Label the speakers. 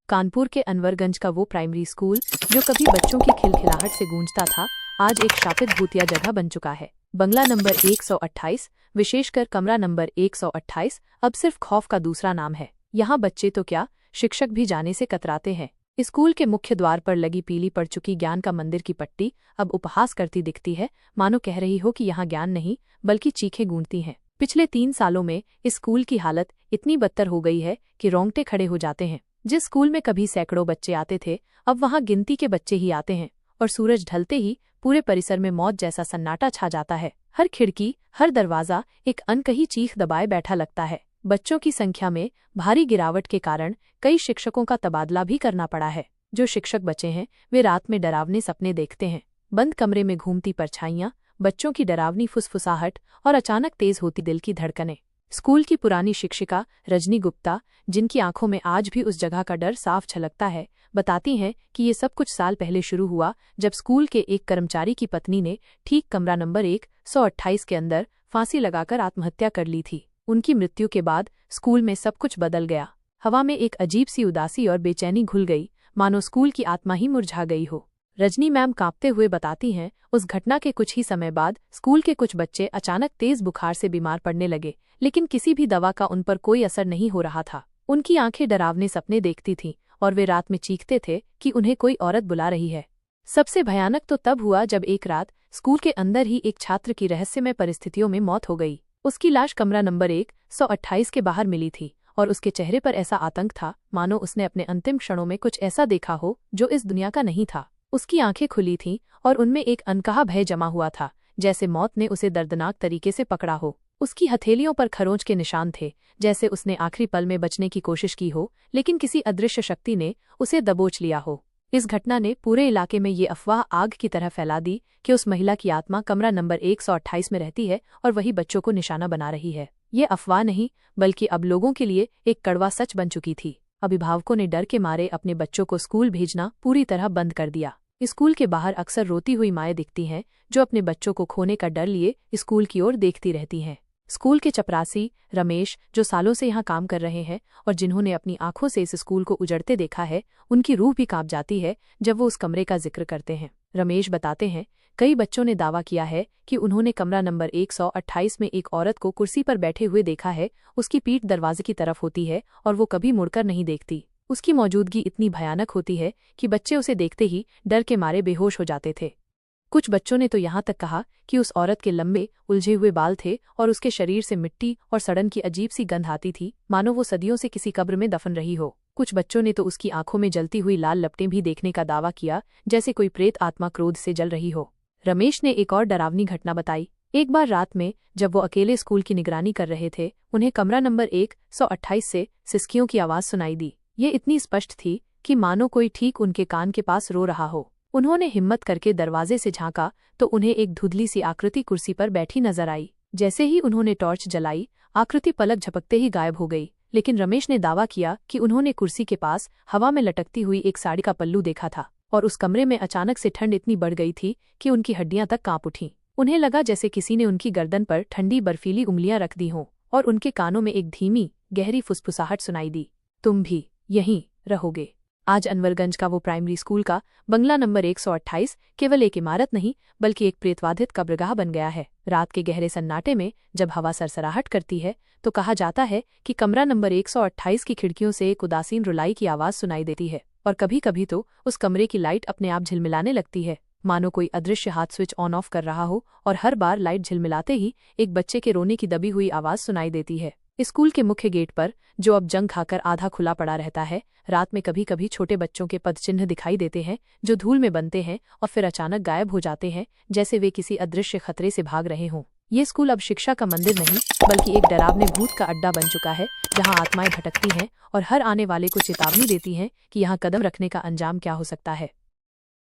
Speaker 1: कानपुर के अनवरगंज का वो प्राइमरी स्कूल जो कभी बच्चों की खिलखिलाहट से गूंजता था, आज एक शापित भूतिया जगह बन चुका है। बंगला नंबर 128, विशेषकर कमरा नंबर 128, अब सिर्फ खौफ का दूसरा नाम है। यहाँ बच्चे तो क्या, शिक्षक भी जाने से कतराते हैं। स्कूल के मुख्य द्वार पर लगी पीली पड़ चुकी ज्ञान का मंदिर की पट्टी अब उपहास करती दिखती है, मानो कह रही हो कि यहाँ ज्ञान नहीं बल्कि चीखें गूंजती हैं। पिछले 3 सालों में इस स्कूल की हालत इतनी बदतर हो गई है कि रोंगटे खड़े हो जाते हैं। जिस स्कूल में कभी सैकड़ों बच्चे आते थे, अब वहाँ गिनती के बच्चे ही आते हैं और सूरज ढलते ही पूरे परिसर में मौत जैसा सन्नाटा छा जाता है। हर खिड़की, हर दरवाजा एक अनकही चीख दबाए बैठा लगता है। बच्चों की संख्या में भारी गिरावट के कारण कई शिक्षकों का तबादला भी करना पड़ा है। जो शिक्षक बचे हैं वे रात में डरावने सपने देखते हैं। बंद कमरे में घूमती परछाइयां, बच्चों की डरावनी फुसफुसाहट और अचानक तेज होती दिल की धड़कनें। स्कूल की पुरानी शिक्षिका रजनी गुप्ता, जिनकी आंखों में आज भी उस जगह का डर साफ झलकता है, बताती हैं कि ये सब कुछ साल पहले शुरू हुआ जब स्कूल के एक कर्मचारी की पत्नी ने ठीक कमरा नंबर 128 के अंदर फांसी लगाकर आत्महत्या कर ली थी। उनकी मृत्यु के बाद स्कूल में सब कुछ बदल गया। हवा में एक अजीब सी उदासी और बेचैनी घुल गई, मानो स्कूल की आत्मा ही मुरझा गई हो। रजनी मैम कांपते हुए बताती हैं, उस घटना के कुछ ही समय बाद स्कूल के कुछ बच्चे अचानक तेज बुखार से बीमार पड़ने लगे, लेकिन किसी भी दवा का उन पर कोई असर नहीं हो रहा था। उनकी आंखें डरावने सपने देखती थीं और वे रात में चीखते थे कि उन्हें कोई औरत बुला रही है। सबसे भयानक तो तब हुआ जब एक रात स्कूल के अंदर ही एक छात्र की रहस्यमय परिस्थितियों में मौत हो गई। उसकी लाश कमरा नंबर 128 के बाहर मिली थी और उसके चेहरे पर ऐसा आतंक था मानो उसने अपने अंतिम क्षणों में कुछ ऐसा देखा हो जो इस दुनिया का नहीं था। उसकी आंखें खुली थीं और उनमें एक अनकहा भय जमा हुआ था, जैसे मौत ने उसे दर्दनाक तरीके से पकड़ा हो। उसकी हथेलियों पर खरोंच के निशान थे, जैसे उसने आखिरी पल में बचने की कोशिश की हो, लेकिन किसी अदृश्य शक्ति ने उसे दबोच लिया हो। इस घटना ने पूरे इलाके में ये अफवाह आग की तरह फैला दी कि उस महिला की आत्मा कमरा नंबर 128 में रहती है और वही बच्चों को निशाना बना रही है। ये अफवाह नहीं, बल्कि अब लोगों के लिए एक कड़वा सच बन चुकी थी। अभिभावकों ने डर के मारे अपने बच्चों को स्कूल भेजना पूरी तरह बंद कर दिया। स्कूल के बाहर अक्सर रोती हुई माएँ दिखती हैं, जो अपने बच्चों को खोने का डर लिए स्कूल की ओर देखती रहती हैं। स्कूल के चपरासी रमेश, जो सालों से यहाँ काम कर रहे हैं और जिन्होंने अपनी आंखों से इस स्कूल को उजड़ते देखा है, उनकी रूह भी कांप जाती है जब वो उस कमरे का जिक्र करते हैं। रमेश बताते हैं, कई बच्चों ने दावा किया है कि उन्होंने कमरा नंबर 128 में एक औरत को कुर्सी पर बैठे हुए देखा है। उसकी पीठ दरवाजे की तरफ होती है और वो कभी मुड़कर नहीं देखती। उसकी मौजूदगी इतनी भयानक होती है कि बच्चे उसे देखते ही डर के मारे बेहोश हो जाते थे। कुछ बच्चों ने तो यहाँ तक कहा कि उस औरत के लंबे उलझे हुए बाल थे और उसके शरीर से मिट्टी और सड़न की अजीब सी गंध आती थी, मानो वो सदियों से किसी कब्र में दफन रही हो। कुछ बच्चों ने तो उसकी आंखों में जलती हुई लाल लपटें भी देखने का दावा किया, जैसे कोई प्रेत आत्मा क्रोध से जल रही हो। रमेश ने एक और डरावनी घटना बताई। एक बार रात में जब वो अकेले स्कूल की निगरानी कर रहे थे, उन्हें कमरा नंबर 128 से सिसकियों की आवाज सुनाई दी। ये इतनी स्पष्ट थी कि मानो कोई ठीक उनके कान के पास रो रहा हो। उन्होंने हिम्मत करके दरवाजे से झांका तो उन्हें एक धुंधली सी आकृति कुर्सी पर बैठी नजर आई। जैसे ही उन्होंने टॉर्च जलाई, आकृति पलक झपकते ही गायब हो गई। लेकिन रमेश ने दावा किया कि उन्होंने कुर्सी के पास हवा में लटकती हुई एक साड़ी का पल्लू देखा था और उस कमरे में अचानक से ठंड इतनी बढ़ गई थी कि उनकी हड्डियां तक कांप उठीं। उन्हें लगा जैसे किसी ने उनकी गर्दन पर ठंडी बर्फीली उंगलियां रख दी हों और उनके कानों में एक धीमी गहरी फुसफुसाहट सुनाई दी, तुम भी यहीं रहोगे। आज अनवरगंज का वो प्राइमरी स्कूल का बंगला नंबर 128 केवल एक इमारत नहीं बल्कि एक प्रेतवाधित कब्रगाह बन गया है। रात के गहरे सन्नाटे में जब हवा सरसराहट करती है तो कहा जाता है कि कमरा नंबर 128 की खिड़कियों से एक उदासीन रुलाई की आवाज सुनाई देती है और कभी कभी तो उस कमरे की लाइट अपने आप झिलमिलाने लगती है, मानो कोई अदृश्य हाथ स्विच ऑन ऑफ कर रहा हो। और हर बार लाइट झिलमिलाते ही एक बच्चे के रोने की दबी हुई आवाज सुनाई देती है। स्कूल के मुख्य गेट पर, जो अब जंग खाकर आधा खुला पड़ा रहता है, रात में कभी कभी छोटे बच्चों के पदचिन्ह दिखाई देते हैं, जो धूल में बनते हैं और फिर अचानक गायब हो जाते हैं, जैसे वे किसी अदृश्य खतरे से भाग रहे हों। ये स्कूल अब शिक्षा का मंदिर नहीं बल्कि एक डरावने भूत का अड्डा बन चुका है, जहां आत्माएं भटकती हैं और हर आने वाले को चेतावनी देती हैं कि यहाँ कदम रखने का अंजाम क्या हो सकता है।